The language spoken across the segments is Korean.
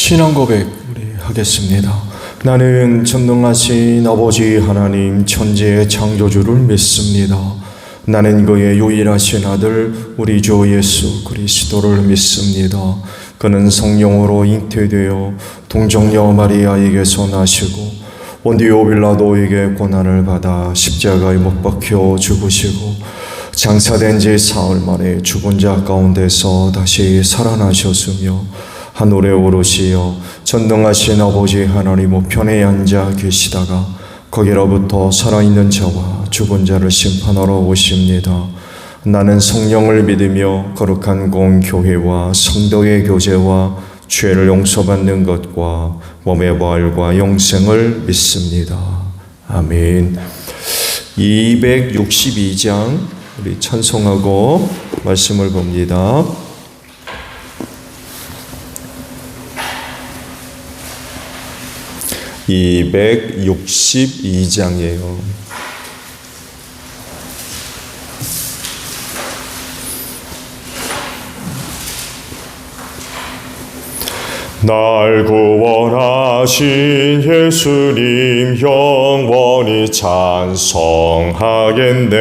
신앙 고백 우리 하겠습니다. 나는 전능하신 아버지 하나님 천지의 창조주를 믿습니다. 나는 그의 유일하신 아들 우리 주 예수 그리스도를 믿습니다. 그는 성령으로 잉태되어 동정녀 마리아에게서 나시고 본디오 빌라도에게 고난을 받아 십자가에 못 박혀 죽으시고 장사된 지 사흘 만에 죽은 자 가운데서 다시 살아나셨으며 하늘에 오르시어 전능하신 아버지 하나님 우편에 앉아 계시다가 거기로부터 살아있는 자와 죽은 자를 심판하러 오십니다. 나는 성령을 믿으며 거룩한 공교회와 성도의 교제와 죄를 용서받는 것과 몸의 부활과 영생을 믿습니다. 아멘. 262장 우리 찬송하고 말씀을 봅니다. (262장이에요) 날 구원하신 예수님 영원히 찬송하겠네.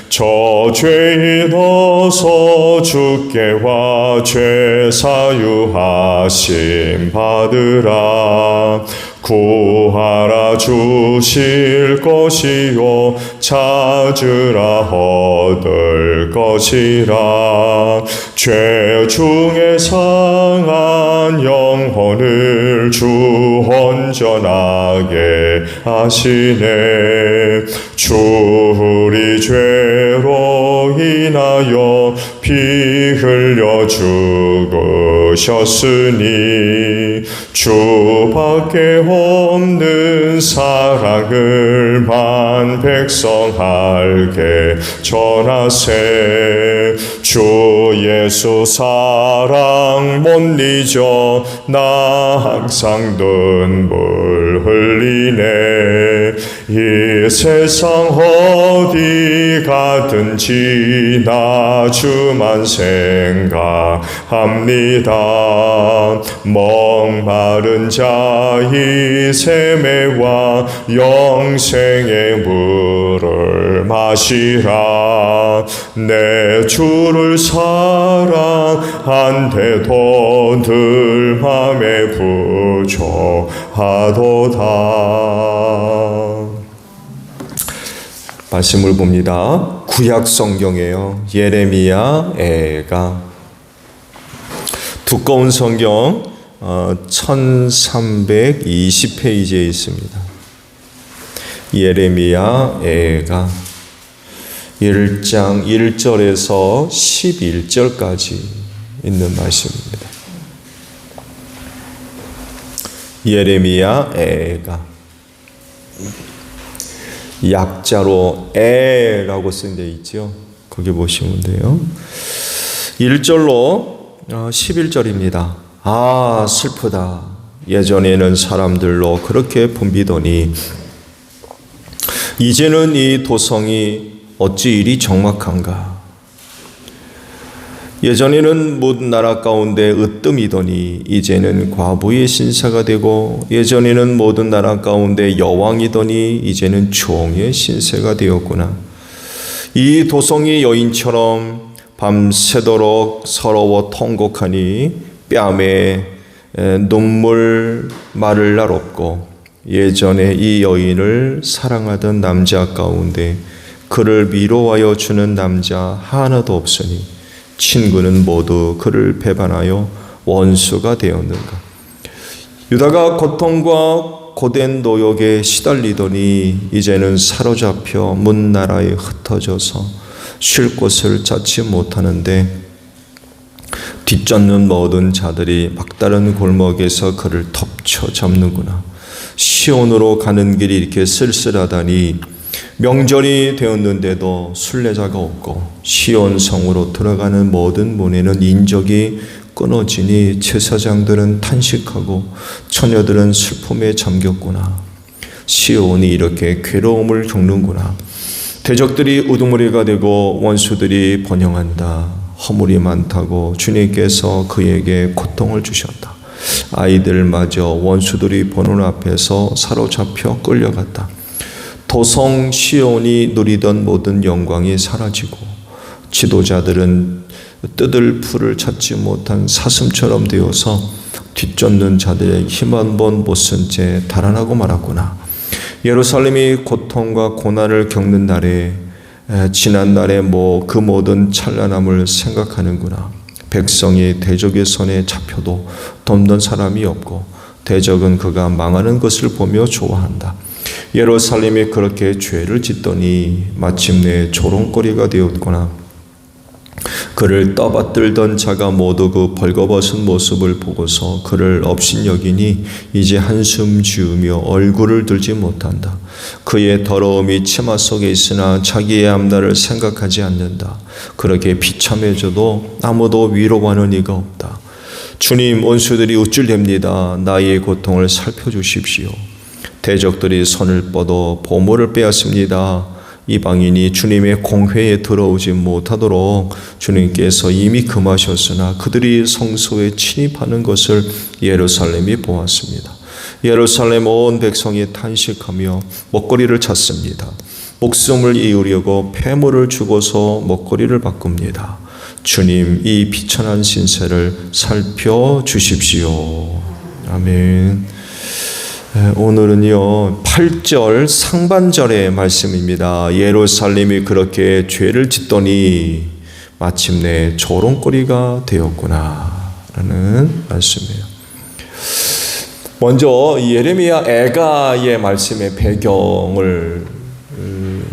저 죄인 어서 주께 와 죄 사유하심 받으라. 구하라 주실 것이요 찾으라 얻을 것이라. 죄 중에 상한 영혼을 주 온전하게 하시네. 주 우리 죄로 인하여 피 흘려 죽으셨으니 주밖에 없는 사랑을 만 백성 알게 전하세. 주 예수 사랑 못 잊어 나 항상 눈물 흘리네. 이 세상 어디 가든지 나 주만 생각합니다. 목마른 자의 세매와 영생의 물을 마시라. 내 주를 사랑한데도 늘 맘에 부족하도다. 말씀을 봅니다. 구약 성경이에요. 예레미야 애가 두꺼운 성경 1320페이지에 있습니다. 예레미야 애가 1장 1절에서 11절까지 있는 말씀입니다. 예레미야 애가 약자로 에라고 쓴 데 있죠. 거기 보시면 돼요. 1절로 11절입니다. 아 슬프다. 예전에는 사람들로 그렇게 붐비더니 이제는 이 도성이 어찌 이리 적막한가. 예전에는 모든 나라 가운데 으뜸이더니 이제는 과부의 신사가 되고 예전에는 모든 나라 가운데 여왕이더니 이제는 종의 신세가 되었구나. 이 도성이 여인처럼 밤새도록 서러워 통곡하니 뺨에 눈물 마를 날 없고 예전에 이 여인을 사랑하던 남자 가운데 그를 위로하여 주는 남자 하나도 없으니 친구는 모두 그를 배반하여 원수가 되었는가. 유다가 고통과 고된 노역에 시달리더니 이제는 사로잡혀 문 나라에 흩어져서 쉴 곳을 찾지 못하는데 뒷쫓는 모든 자들이 막다른 골목에서 그를 덮쳐 잡는구나. 시온으로 가는 길이 이렇게 쓸쓸하다니 명절이 되었는데도 순례자가 없고 시온 성으로 들어가는 모든 문에는 인적이 끊어지니 제사장들은 탄식하고 처녀들은 슬픔에 잠겼구나. 시온이 이렇게 괴로움을 겪는구나. 대적들이 우두머리가 되고 원수들이 번영한다. 허물이 많다고 주님께서 그에게 고통을 주셨다. 아이들마저 원수들이 보는 앞에서 사로잡혀 끌려갔다. 도성 시온이 누리던 모든 영광이 사라지고 지도자들은 뜯을 풀을 찾지 못한 사슴처럼 되어서 뒤쫓는 자들의 힘 한 번 못 쓴 채 달아나고 말았구나. 예루살렘이 고통과 고난을 겪는 날에 지난 날의 그 모든 찬란함을 생각하는구나. 백성이 대적의 손에 잡혀도 돕는 사람이 없고 대적은 그가 망하는 것을 보며 좋아한다. 예루살렘이 그렇게 죄를 짓더니 마침내 조롱거리가 되었구나. 그를 떠받들던 자가 모두 그 벌거벗은 모습을 보고서 그를 업신여기니 이제 한숨 지으며 얼굴을 들지 못한다. 그의 더러움이 치마 속에 있으나 자기의 앞날을 생각하지 않는다. 그렇게 비참해져도 아무도 위로하는 이가 없다. 주님, 원수들이 우쭐댑니다. 나의 고통을 살펴주십시오. 대적들이 손을 뻗어 보물을 빼앗습니다. 이방인이 주님의 공회에 들어오지 못하도록 주님께서 이미 금하셨으나 그들이 성소에 침입하는 것을 예루살렘이 보았습니다. 예루살렘 온 백성이 탄식하며 먹거리를 찾습니다. 목숨을 이으려고 폐물을 주고서 먹거리를 바꿉니다. 주님, 이 비천한 신세를 살펴주십시오. 아멘. 오늘은요 8절 상반절의 말씀입니다. 예루살렘이 그렇게 죄를 짓더니 마침내 조롱거리가 되었구나 라는 말씀이에요. 먼저 예레미야 애가의 말씀의 배경을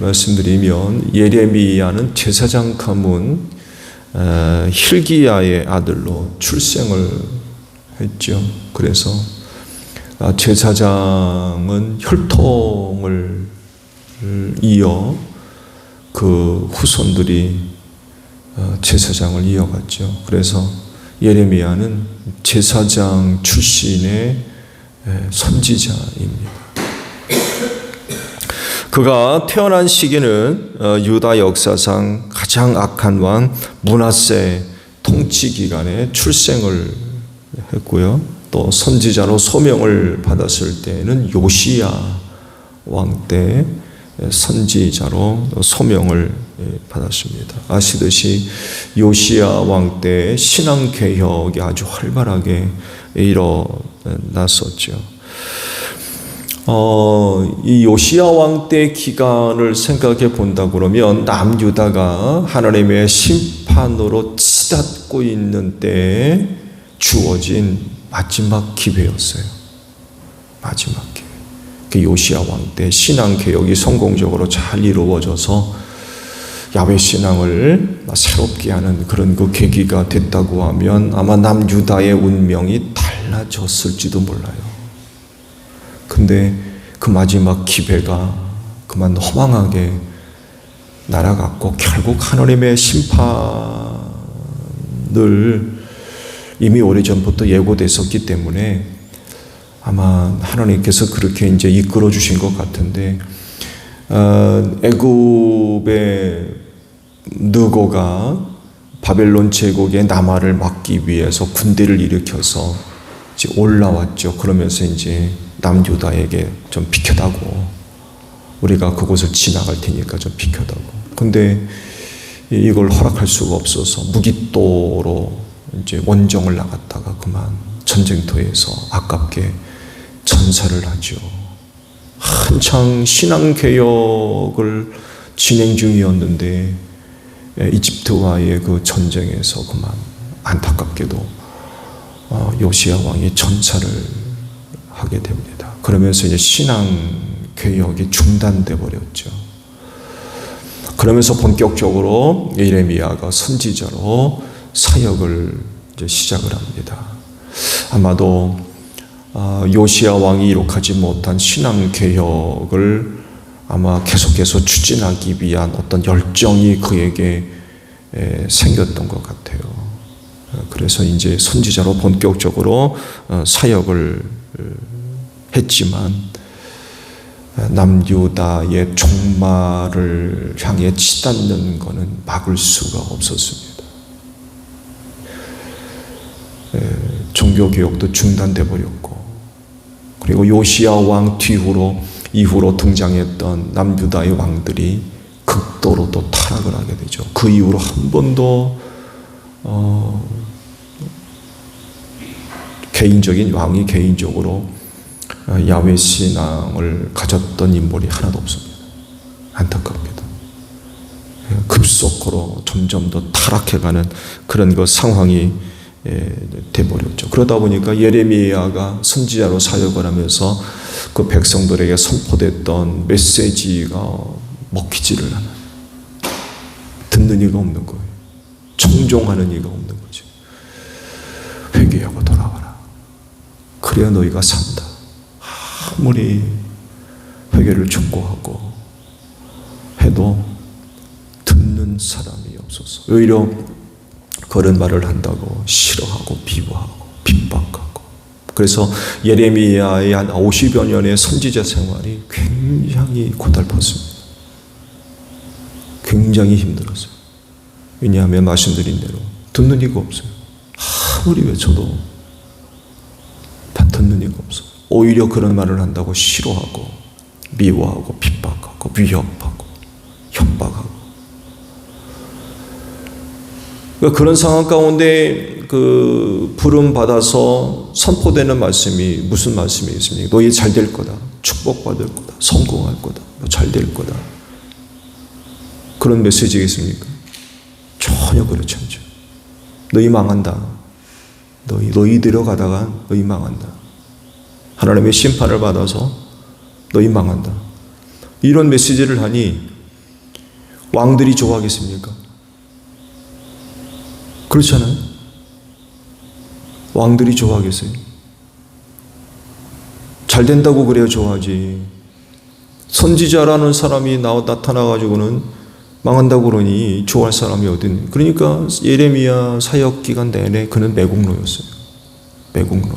말씀드리면, 예레미야는 제사장 가문 힐기야의 아들로 출생을 했죠. 그래서 제사장은 혈통을 이어 그 후손들이 제사장을 이어갔죠. 그래서 예레미야는 제사장 출신의 선지자입니다. 그가 태어난 시기는 유다 역사상 가장 악한 왕 므낫세 통치 기간에 출생을 했고요. 또 선지자로 소명을 받았을 때는 요시야 왕 때 선지자로 소명을 받았습니다. 아시듯이 요시야 왕 때 신앙개혁이 아주 활발하게 일어났었죠. 이 요시야 왕 때 기간을 생각해 본다 그러면 남유다가 하나님의 심판으로 치닫고 있는 때에 주어진 마지막 기회였어요. 마지막 기회. 그 요시야 왕 때 신앙 개혁이 성공적으로 잘 이루어져서 야훼 신앙을 새롭게 하는 그런 그 계기가 됐다고 하면 아마 남유다의 운명이 달라졌을지도 몰라요. 근데 그 마지막 기회가 그만 허망하게 날아갔고 결국 하나님의 심판을 이미 오래전부터 예고됐었기 때문에 아마 하나님께서 그렇게 이제 이끌어 주신 것 같은데, 애굽의 느고가 바벨론 제국의 남하를 막기 위해서 군대를 일으켜서 이제 올라왔죠. 그러면서 이제 남유다에게 좀 비켜다고, 우리가 그곳을 지나갈 테니까 좀 비켜다고. 근데 이걸 허락할 수가 없어서 무기또로 이제 원정을 나갔다가 그만 전쟁터에서 아깝게 전사를 하죠. 한창 신앙개혁을 진행 중이었는데 이집트와의 그 전쟁에서 그만 안타깝게도 요시야 왕이 전사를 하게 됩니다. 그러면서 이제 신앙개혁이 중단돼 버렸죠. 그러면서 본격적으로 예레미야가 선지자로 사역을 이제 시작을 합니다. 아마도 요시야 왕이 이룩하지 못한 신앙 개혁을 아마 계속해서 추진하기 위한 어떤 열정이 그에게 생겼던 것 같아요. 그래서 이제 선지자로 본격적으로 사역을 했지만 남유다의 종말을 향해 치닫는 것은 막을 수가 없었습니다. 종교개혁도 중단돼 버렸고, 그리고 요시야 왕 이후로 등장했던 남유다의 왕들이 극도로 또 타락을 하게 되죠. 그 이후로 한 번도 왕이 개인적으로 야훼 신앙을 가졌던 인물이 하나도 없습니다. 안타깝게도 급속으로 점점 더 타락해가는 그런 그 상황이 돼버렸죠. 그러다 보니까 예레미야가 선지자로 사역을 하면서 그 백성들에게 선포됐던 메시지가 먹히지를 않아요. 듣는 이가 없는 거예요. 청종하는 이가 없는 거죠. 회개하고 돌아와라. 그래야 너희가 산다. 아무리 회개를 촉구하고 해도 듣는 사람이 없어서 오히려 그런 말을 한다고 싫어하고 비호하고 핍박하고, 그래서 예레미야의 한 50여 년의 선지자 생활이 굉장히 고달팠습니다. 굉장히 힘들었어요. 왜냐하면 말씀드린 대로 듣는 이가 없어요. 아무리 외쳐도 다 듣는 이가 없어요. 오히려 그런 말을 한다고 싫어하고 미워하고 핍박하고 위협하고 협박하고, 그런 상황 가운데 그 부름 받아서 선포되는 말씀이 무슨 말씀이 있습니까? 너희 잘 될 거다, 축복받을 거다, 성공할 거다, 잘 될 거다, 그런 메시지겠습니까? 전혀 그렇지 않죠. 너희 망한다. 너희 데려가다가 너희 망한다. 하나님의 심판을 받아서 너희 망한다. 이런 메시지를 하니 왕들이 좋아하겠습니까? 그렇잖아요. 왕들이 좋아하겠어요? 잘 된다고 그래야 좋아하지. 선지자라는 사람이 나타나가지고는 망한다고 그러니 좋아할 사람이 어딨니? 그러니까 예레미야 사역 기간 내내 그는 매국노였어요. 매국노.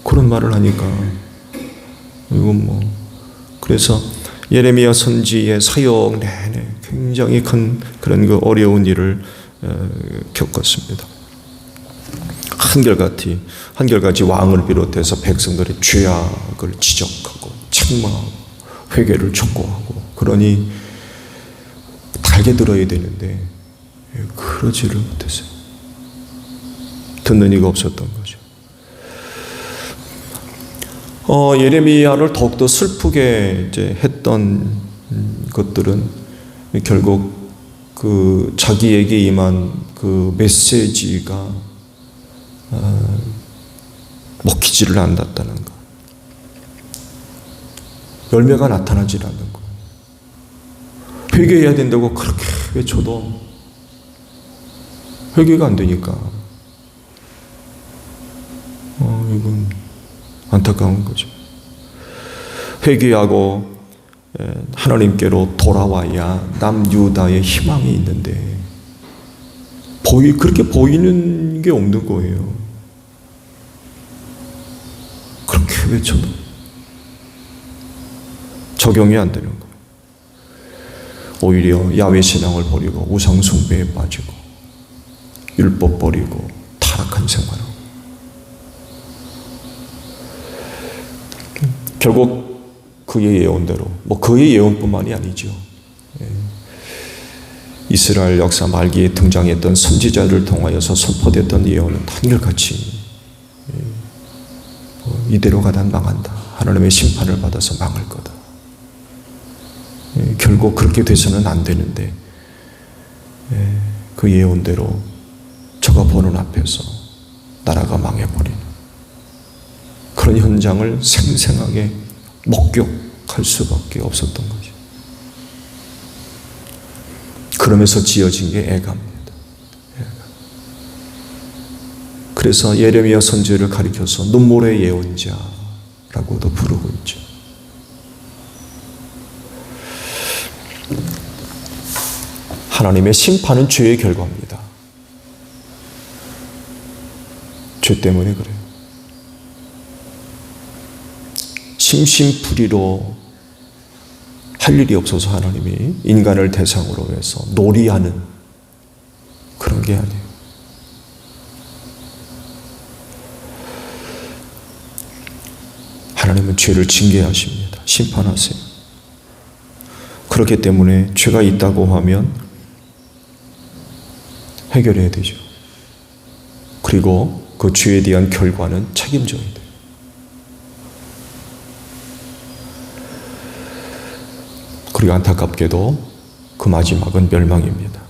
그런 말을 하니까 이건 그래서 예레미야 선지의 사역 내내 굉장히 큰 그런 그 어려운 일을 겪었습니다. 한결같이 왕을 비롯해서 백성들의 죄악을 지적하고 책망하고 회개를 촉구하고, 그러니 달게 들어야 되는데 그러지를 못했어요. 듣는 이가 없었던 거죠. 예레미야를 더욱더 슬프게 이제 했던 것들은 결국 그 자기에게 임한 그 메시지가 먹히지를 않았다는 것, 열매가 나타나지 않는 것, 회개해야 된다고 그렇게 외쳐도 회개가 안 되니까 이건 안타까운 거죠. 회개하고 하나님께로 돌아와야 남유다의 희망이 있는데 그렇게 보이는 게 없는 거예요. 그렇게 외쳐도 적용이 안 되는 거예요. 오히려 야훼 신앙을 버리고 우상 숭배에 빠지고 율법 버리고 타락한 생활하고, 결국 그의 예언대로, 그의 예언뿐만이 아니죠. 이스라엘 역사 말기에 등장했던 선지자를 통하여서 선포됐던 예언은 한결같이 이대로 가단 망한다. 하나님의 심판을 받아서 망할 거다. 결국 그렇게 돼서는 안 되는데 그 예언대로 저가 보는 앞에서 나라가 망해버리는 그런 현장을 생생하게 목격할 수밖에 없었던 거죠. 그러면서 지어진 게 애가입니다. 그래서 예레미야 선지자를 가리켜서 눈물의 예언자라고도 부르고 있죠. 하나님의 심판은 죄의 결과입니다. 죄 때문에 그래요. 심심풀이로 할 일이 없어서 하나님이 인간을 대상으로 해서 놀이하는 그런 게 아니에요. 하나님은 죄를 징계하십니다. 심판하세요. 그렇기 때문에 죄가 있다고 하면 해결해야 되죠. 그리고 그 죄에 대한 결과는 책임져야 돼요. 그리고 안타깝게도 그 마지막은 멸망입니다.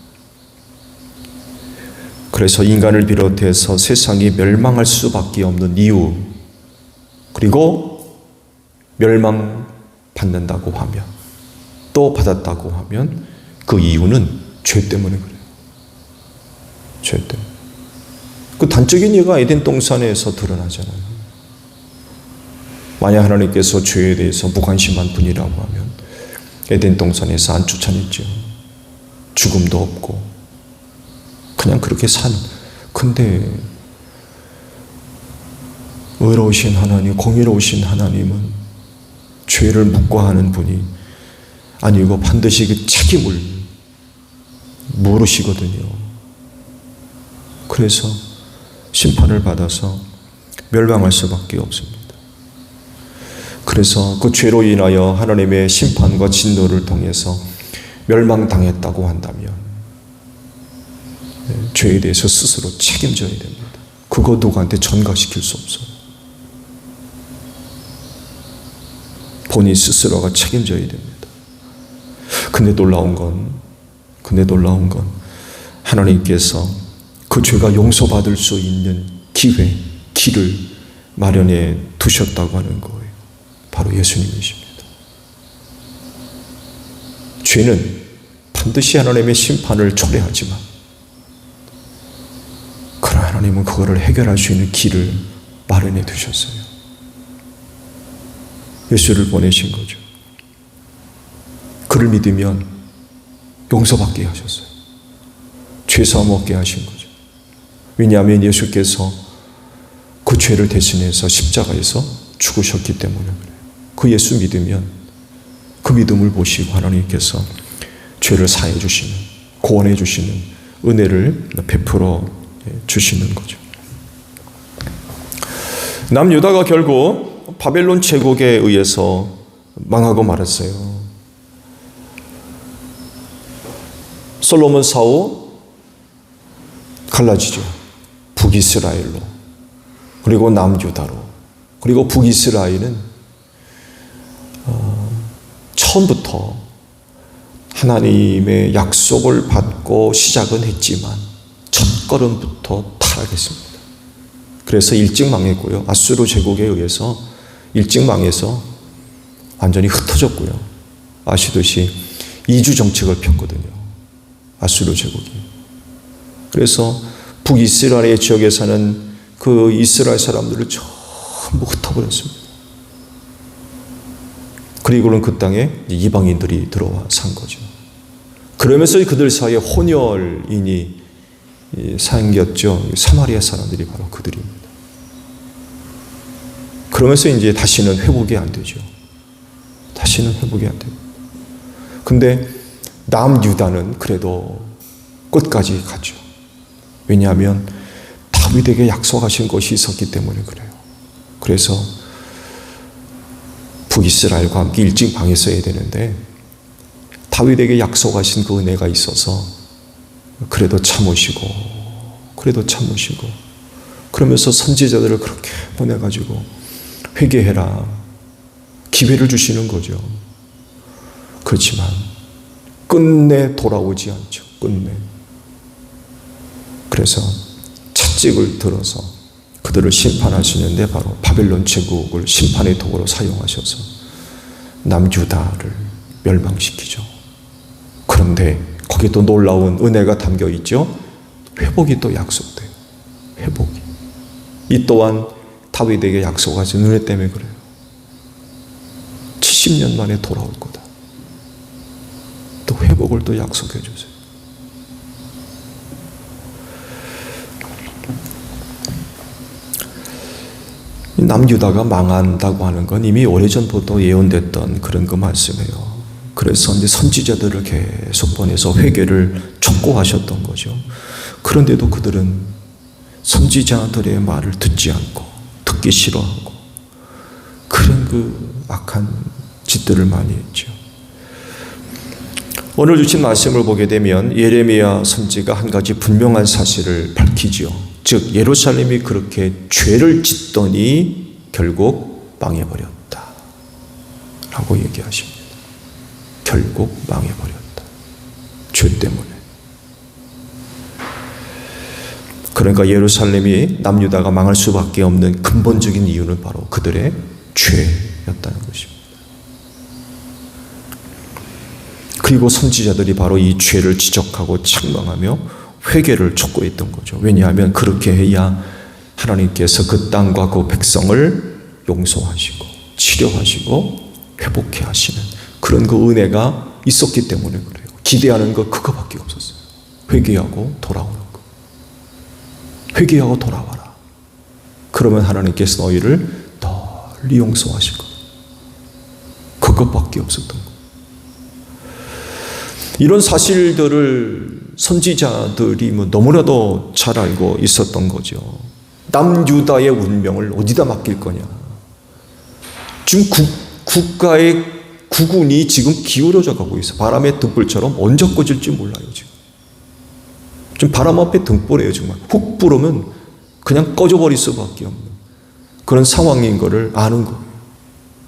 그래서 인간을 비롯해서 세상이 멸망할 수밖에 없는 이유, 그리고 멸망받는다고 하면, 또 받았다고 하면 그 이유는 죄 때문에 그래요. 죄 때문에. 그 단적인 예가 에덴 동산에서 드러나잖아요. 만약 하나님께서 죄에 대해서 무관심한 분이라고 하면 에덴 동산에서 안 쫓아냈죠. 죽음도 없고 그냥 그렇게 근데 의로우신 하나님, 공의로우신 하나님은 죄를 묵과하는 분이 아니고 반드시 그 책임을 물으시거든요. 그래서 심판을 받아서 멸망할 수밖에 없습니다. 그래서 그 죄로 인하여 하나님의 심판과 진노를 통해서 멸망당했다고 한다면 죄에 대해서 스스로 책임져야 됩니다. 그거 누구한테 전가시킬 수 없어요. 본인 스스로가 책임져야 됩니다. 근데 놀라운 건 하나님께서 그 죄가 용서받을 수 있는 길을 마련해 두셨다고 하는 거예요. 바로 예수님이십니다. 죄는 반드시 하나님의 심판을 초래하지만 그러나 하나님은 그거를 해결할 수 있는 길을 마련해 두셨어요. 예수를 보내신 거죠. 그를 믿으면 용서받게 하셨어요. 죄사함 얻게 하신 거죠. 왜냐하면 예수께서 그 죄를 대신해서 십자가에서 죽으셨기 때문에 그래요. 그 예수 믿으면 그 믿음을 보시고 하나님께서 죄를 사해 주시는, 구원해 주시는 은혜를 베풀어 주시는 거죠. 남유다가 결국 바벨론 제국에 의해서 망하고 말았어요. 솔로몬 사후 갈라지죠. 북이스라엘로, 그리고 남유다로. 그리고 북이스라엘은 처음부터 하나님의 약속을 받고 시작은 했지만 첫 걸음부터 타락했습니다. 그래서 일찍 망했고요. 아수르 제국에 의해서 일찍 망해서 완전히 흩어졌고요. 아시듯이 이주 정책을 폈거든요. 아수르 제국이. 그래서 북이스라엘 지역에 사는 그 이스라엘 사람들을 전부 흩어버렸습니다. 그리고는 그 땅에 이방인들이 들어와 산 거죠. 그러면서 그들 사이에 혼혈인이 생겼죠. 사마리아 사람들이 바로 그들입니다. 그러면서 이제 다시는 회복이 안 되죠. 다시는 회복이 안 됩니다. 근데 남유다는 그래도 끝까지 가죠. 왜냐하면 다윗에게 약속하신 것이 있었기 때문에 그래요. 그래서 북이스라엘과 함께 일찍 망했어야 되는데 다윗에게 약속하신 그 은혜가 있어서 그래도 참으시고 그러면서 선지자들을 그렇게 보내가지고 회개해라 기회를 주시는 거죠. 그렇지만 끝내 돌아오지 않죠. 끝내. 그래서 채찍을 들어서 그들을 심판하시는데 바로 바벨론 제국을 심판의 도구로 사용하셔서 남유다를 멸망시키죠. 그런데 거기에 또 놀라운 은혜가 담겨 있죠. 회복이 또 약속돼요. 회복이. 이 또한 다윗에게 약속하신 은혜 때문에 그래요. 70년 만에 돌아올 거다. 또 회복을 또 약속해 주세요. 남유다가 망한다고 하는 건 이미 오래전부터 예언됐던 그런 그 말씀이에요. 그래서 이제 선지자들을 계속 보내서 회개를 촉구하셨던 거죠. 그런데도 그들은 선지자들의 말을 듣지 않고 듣기 싫어하고 그런 그 악한 짓들을 많이 했죠. 오늘 주신 말씀을 보게 되면 예레미야 선지가 한 가지 분명한 사실을 밝히지요. 즉 예루살렘이 그렇게 죄를 짓더니 결국 망해버렸다 라고 얘기하십니다. 결국 망해버렸다. 죄 때문에. 그러니까 예루살렘이 남유다가 망할 수밖에 없는 근본적인 이유는 바로 그들의 죄였다는 것입니다. 그리고 선지자들이 바로 이 죄를 지적하고 책망하며 회개를 촉구했던 거죠. 왜냐하면 그렇게 해야 하나님께서 그 땅과 그 백성을 용서하시고 치료하시고 회복해 하시는 그런 그 은혜가 있었기 때문에 그래요. 기대하는 거 그거밖에 없었어요. 회개하고 돌아오는 거. 회개하고 돌아와라. 그러면 하나님께서 너희를 널리 용서하실 거예요. 그것밖에 없었던 거예요. 이런 사실들을 선지자들이 너무나도 잘 알고 있었던 거죠. 남유다의 운명을 어디다 맡길 거냐. 지금 국가의 국운이 지금 기울어져 가고 있어. 바람의 등불처럼 언제 꺼질지 몰라요. 지금 바람 앞에 등불이에요. 정말 훅 불으면 그냥 꺼져버릴 수밖에 없는 그런 상황인 거를 아는 거예요.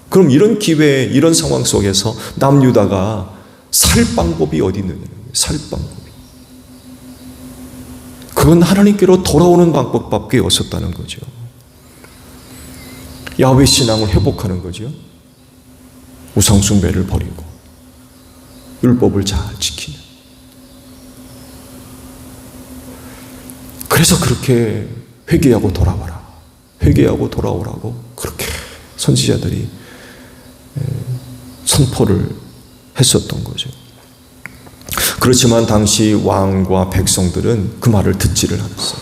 그럼 이런 기회에 이런 상황 속에서 남유다가 살 방법이 어디 있느냐. 살 방법이. 그건 하나님께로 돌아오는 방법밖에 없었다는 거죠. 야훼 신앙을 회복하는 거죠. 우상숭배를 버리고 율법을 잘 지키는. 그래서 그렇게 회개하고 돌아와라. 회개하고 돌아오라고 그렇게 선지자들이 선포를 했었던 거죠. 그렇지만 당시 왕과 백성들은 그 말을 듣지를 않았어요.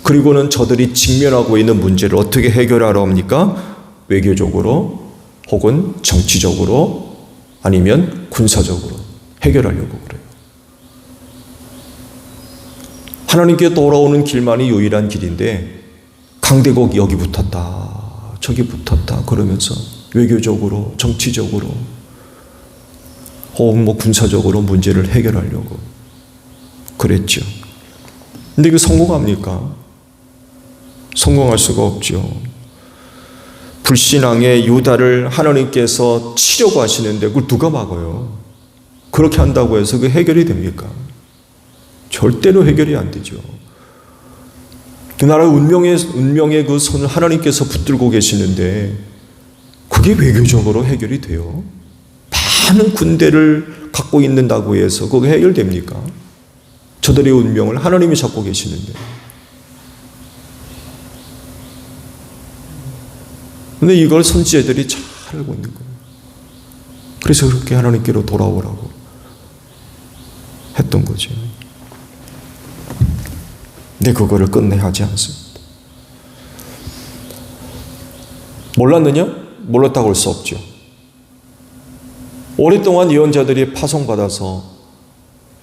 그리고는 저들이 직면하고 있는 문제를 어떻게 해결하려 합니까? 외교적으로 혹은 정치적으로 아니면 군사적으로 해결하려고 그래요. 하나님께 돌아오는 길만이 유일한 길인데 강대국이 여기 붙었다 저기 붙었다 그러면서 외교적으로 정치적으로 혹은 군사적으로 문제를 해결하려고 그랬죠. 근데 이거 성공합니까? 성공할 수가 없죠. 불신앙의 유다를 하나님께서 치려고 하시는데 그걸 누가 막아요? 그렇게 한다고 해서 그 해결이 됩니까? 절대로 해결이 안 되죠. 그 나라의 운명의 그 손을 하나님께서 붙들고 계시는데 그게 외교적으로 해결이 돼요? 많은 군대를 갖고 있는다고 해서 그게 해결됩니까? 저들의 운명을 하나님이 잡고 계시는데. 근데 이걸 선지자들이 잘 알고 있는 거예요. 그래서 그렇게 하나님께로 돌아오라고 했던 거죠. 근데 그거를 끝내 하지 않습니다. 몰랐느냐? 몰랐다고 할 수 없죠. 오랫동안 예언자들이 파송받아서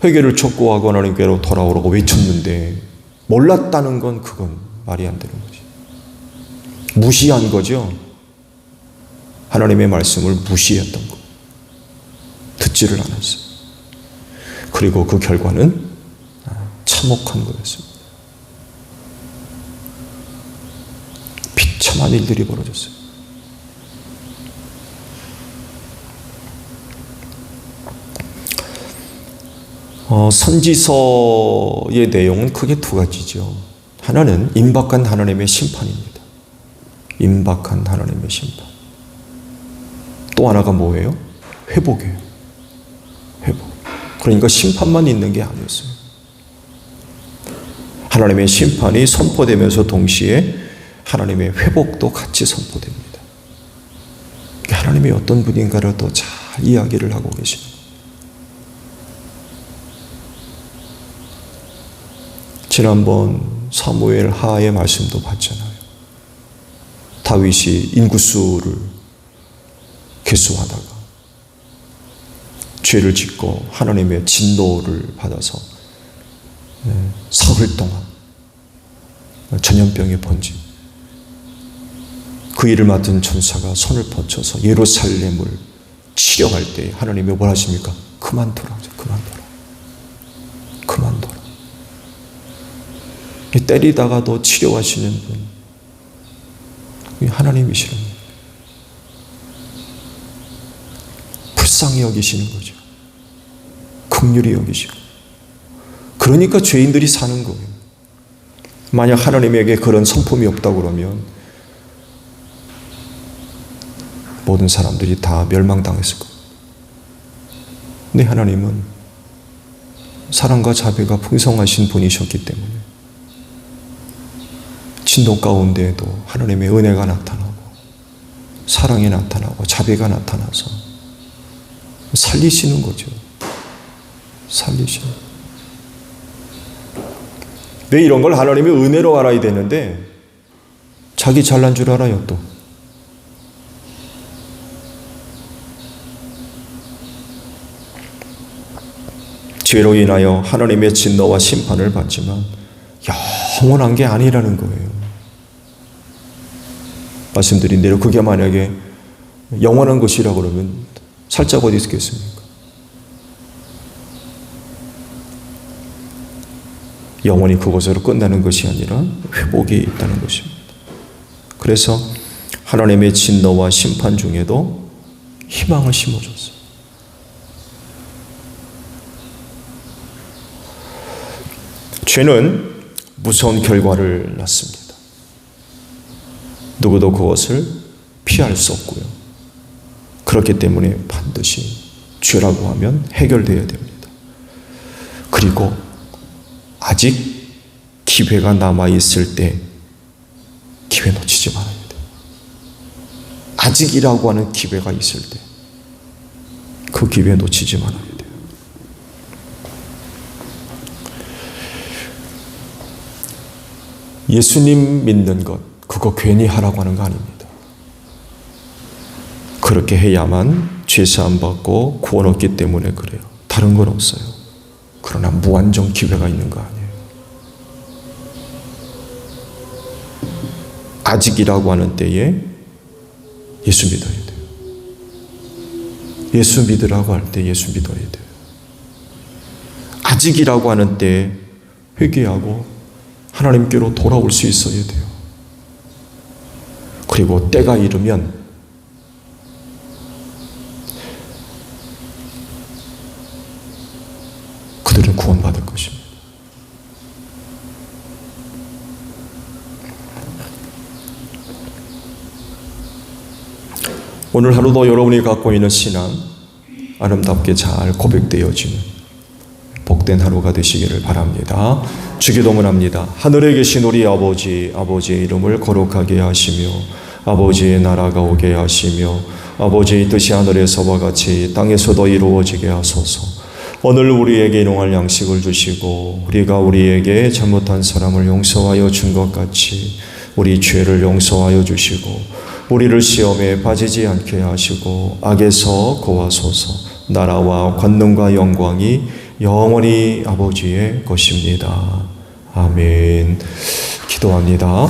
회개를 촉구하고 하나님께로 돌아오라고 외쳤는데 몰랐다는 건 그건 말이 안 되는 거지. 무시한 거죠. 하나님의 말씀을 무시했던 거. 듣지를 않았어요. 그리고 그 결과는 참혹한 거였습니다. 비참한 일들이 벌어졌어요. 선지서의 내용은 크게 두 가지죠. 하나는 임박한 하나님의 심판입니다. 임박한 하나님의 심판. 또 하나가 뭐예요? 회복이에요. 회복. 그러니까 심판만 있는 게 아니었어요. 하나님의 심판이 선포되면서 동시에 하나님의 회복도 같이 선포됩니다. 하나님이 어떤 분인가를 더 잘 이야기를 하고 계십니다. 지난번 사무엘 하의 말씀도 봤잖아요. 다윗이 인구수를 계수하다가 죄를 짓고 하나님의 진노를 받아서 사흘 동안 전염병에 번진 그 일을 맡은 천사가 손을 뻗쳐서 예루살렘을 치려할 때 하나님이 뭘 하십니까? 그만둬라. 그만둬라. 때리다가도 치료하시는 분, 하나님이시는 분. 불쌍히 여기시는 거죠. 긍휼히 여기시고. 그러니까 죄인들이 사는 거예요. 만약 하나님에게 그런 성품이 없다고 그러면 모든 사람들이 다 멸망당했을 거예요. 근데 하나님은 사랑과 자비가 풍성하신 분이셨기 때문에 진노 가운데에도 하나님의 은혜가 나타나고 사랑이 나타나고 자비가 나타나서 살리시는 거죠. 살리시는. 왜 이런 걸 하나님의 은혜로 알아야 되는데 자기 잘난 줄 알아요 또. 죄로 인하여 하나님의 진노와 심판을 받지만 영원한 게 아니라는 거예요. 말씀드린 대로 그게 만약에 영원한 것이라고 그러면 살짝 어디 있겠습니까? 영원히 그것으로 끝나는 것이 아니라 회복이 있다는 것입니다. 그래서 하나님의 진노와 심판 중에도 희망을 심어줬어요. 죄는 무서운 결과를 낳습니다. 누구도 그것을 피할 수 없고요. 그렇기 때문에 반드시 죄라고 하면 해결되어야 됩니다. 그리고 아직 기회가 남아있을 때 기회 놓치지 말아야 돼요. 아직이라고 하는 기회가 있을 때 그 기회 놓치지 말아야 돼요. 예수님 믿는 것, 그거 괜히 하라고 하는 거 아닙니다. 그렇게 해야만 죄사함 받고 구원 얻기 때문에 그래요. 다른 건 없어요. 그러나 무한정 기회가 있는 거 아니에요. 아직이라고 하는 때에 예수 믿어야 돼요. 예수 믿으라고 할 때 예수 믿어야 돼요. 아직이라고 하는 때에 회개하고 하나님께로 돌아올 수 있어야 돼요. 그리고 때가 이르면 그들은 구원받을 것입니다. 오늘 하루도 여러분이 갖고 있는 신앙 아름답게 잘 고백되어지는 복된 하루가 되시기를 바랍니다. 주기도문합니다. 하늘에 계신 우리 아버지, 아버지의 이름을 거룩하게 하시며 아버지의 나라가 오게 하시며 아버지의 뜻이 하늘에서와 같이 땅에서도 이루어지게 하소서. 오늘 우리에게 일용할 양식을 주시고 우리가 우리에게 잘못한 사람을 용서하여 준 것 같이 우리 죄를 용서하여 주시고 우리를 시험에 빠지지 않게 하시고 악에서 구하소서. 나라와 권능과 영광이 영원히 아버지의 것입니다. 아멘. 기도합니다.